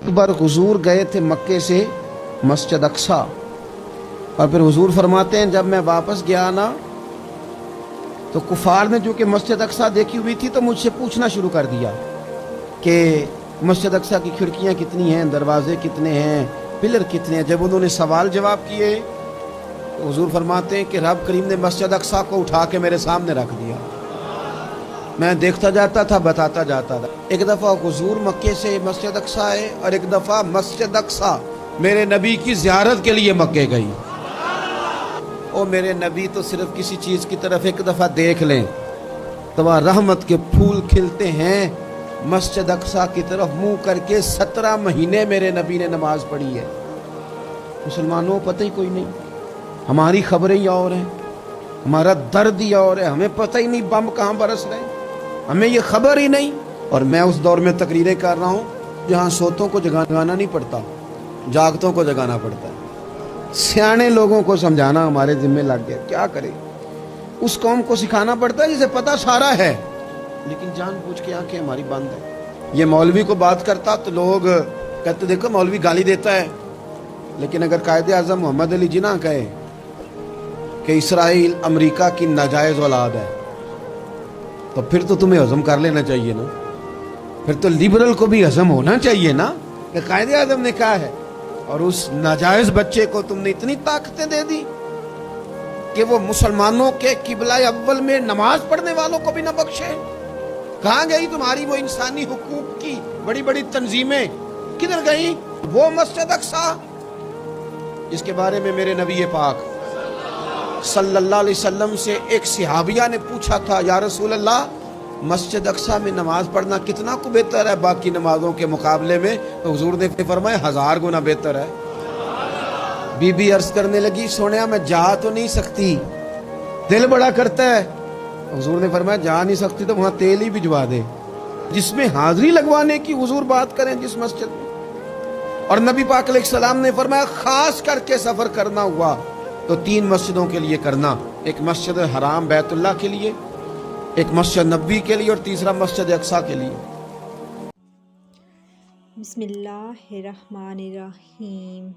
एक बार हुजूर गए थे मक्के से मस्जिद अक्सा, और फिर हुजूर फरमाते हैं जब मैं वापस गया ना तो कुफार ने जो कि मस्जिद अक्सा देखी हुई थी तो मुझसे पूछना शुरू कर दिया कि मस्जिद अक्सा की खिड़कियां कितनी हैं, दरवाजे कितने हैं, पिलर कितने हैं। जब उन्होंने सवाल जवाब किए तो हुजूर फरमाते हैं कि रब करीम ने मस्जिद अक्सा को उठा के मेरे सामने रख दिया। मैं देखता जाता था, बताता जाता था। एक दफ़ा हुजूर मक्के से मस्जिद अक्सा आए और एक दफ़ा मस्जिद अक्सा मेरे नबी की ज़ियारत के लिए मक्के गई। और मेरे नबी तो सिर्फ किसी चीज़ की तरफ एक दफ़ा देख लें तो वहाँ रहमत के फूल खिलते हैं। मस्जिद अक्सा की तरफ मुंह करके 17 महीने मेरे नबी ने नमाज पढ़ी है। मुसलमानों को पता ही कोई नहीं, हमारी खबरें ही और हैं, हमारा दर्द ही और है, हमें पता ही नहीं बम कहाँ बरस रहे हैं, हमें ये खबर ही नहीं। और मैं उस दौर में तकरीरें कर रहा हूँ जहाँ सोतों को जगाना नहीं पड़ता, जागतों को जगाना पड़ता है। सियाने लोगों को समझाना हमारे जिम्मे लग गया। क्या करें, उस कौम को सिखाना पड़ता है जिसे पता सारा है, लेकिन जानबूझ के आंखें हमारी बंद है। ये मौलवी को बात करता तो लोग कहते देखो मौलवी गाली देता है, लेकिन अगर कायदे आज़म मोहम्मद अली जिन्ना कहे कि इसराइल अमेरिका की नाजायज़ औलाद है तो फिर तो तुम्हें हजम कर लेना चाहिए ना। फिर तो लिबरल को भी हजम होना चाहिए ना कि कायदे आज़म ने कहा है। और उस नाजायज़ बच्चे को तुमने इतनी ताकतें दे दी कि वो मुसलमानों के किबला अव्वल में नमाज पढ़ने वालों को भी न बख्शे। कहाँ गई तुम्हारी वो इंसानी हुकूक की बड़ी बड़ी तंजीमें, किधर गई वो मस्जिद अक्सा जिसके बारे में मेरे नबी पाक सल्लल्लाहु अलैहि वसल्लम से एक सहाबिया ने पूछा था, या रसूल अल्लाह मस्जिद अक्सा में नमाज पढ़ना कितना को बेहतर है बाकी नमाजों के मुकाबले में? तो हुजूर ने फरमाया 1000 गुना बेहतर है। बीबी अर्ज करने लगी, सोनिया मैं जा तो नहीं सकती, दिल बड़ा करता है। हुजूर ने फरमाया जा नहीं सकती तो वहां तेल ही भिजवा दे, जिसमें हाजिरी लगवाने की हुजूर बात करें जिस मस्जिद में। और नबी पाक अलैहिस्सलाम ने फरमाया खास करके सफर करना हुआ तो 3 मस्जिदों के लिए करना, एक मस्जिद हराम बैतुल्लाह के लिए, एक मस्जिद नबी के लिए और तीसरा मस्जिद अक्सा के लिए। बिस्मिल्लाहिर्रहमानिर्रहीम।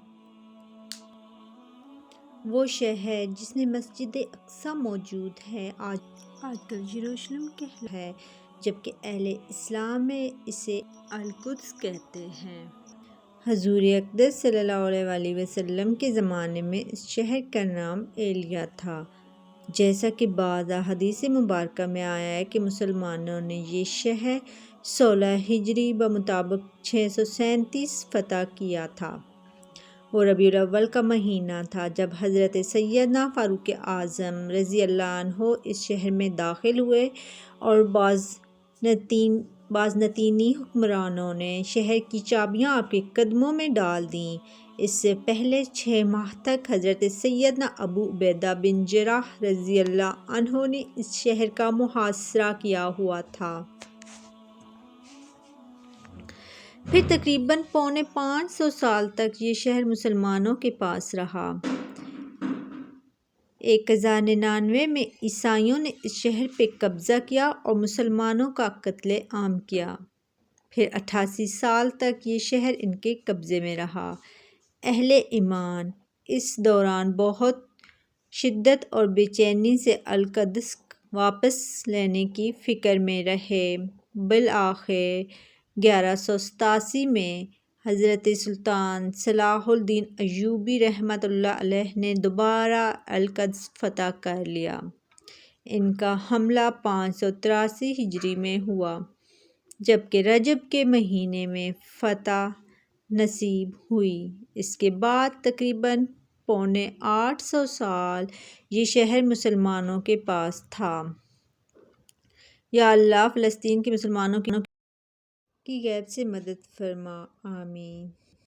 वो शहर जिसमें मस्जिद अक्सा मौजूद है आजकल यरूशलेम कहलाता है, जबकि अहले इस्लाम में इसे अल-कुद्स कहते हैं। हजूर अक़दस सल्लल्लाहु अलैहि वसल्लम के ज़माने में इस शहर का नाम एलिया था। जैसा कि बाद हदीस मुबारक में आया है कि मुसलमानों ने ये शहर 16 हिजरी बमुताबिक 637 फ़तह किया था। वो रबीउल अव्वल का महीना था जब हज़रत सैयदना फ़ारूक आज़म रज़ी अल्लाह अन्हो इस शहर में दाखिल हुए और बाज़नतीनी हुक्मरानों ने शहर की चाबियां आपके कदमों में डाल दीं। इससे पहले 6 माह तक हज़रत सैयदना अबू उबैदा बिन जर्राह रज़ी अल्लाह अन्हो ने इस शहर का मुहासरा किया हुआ था। फिर तकरीबन पौने 500 साल तक ये शहर मुसलमानों के पास रहा। 1099 में ईसाइयों ने इस शहर पे कब्ज़ा किया और मुसलमानों का कत्ले आम किया। फिर 88 साल तक ये शहर इनके कब्ज़े में रहा। अहले ईमान इस दौरान बहुत शिद्दत और बेचैनी से अल-कुद्स वापस लेने की फ़िक्र में रहे। बिल-आखिर 1187 में हज़रत सुल्तान सलाहुद्दीन अय्यूबी रहमतुल्लाह अलैह ने दोबारा अल-कुद्स फ़तह कर लिया। इनका हमला 583 हिजरी में हुआ, जबकि रजब के महीने में फ़तह नसीब हुई। इसके बाद तकरीबन पौने 800 साल ये शहर मुसलमानों के पास था। या अल्लाह फ़लस्तीन के मुसलमानों की गैब से मदद फरमा, आमीन।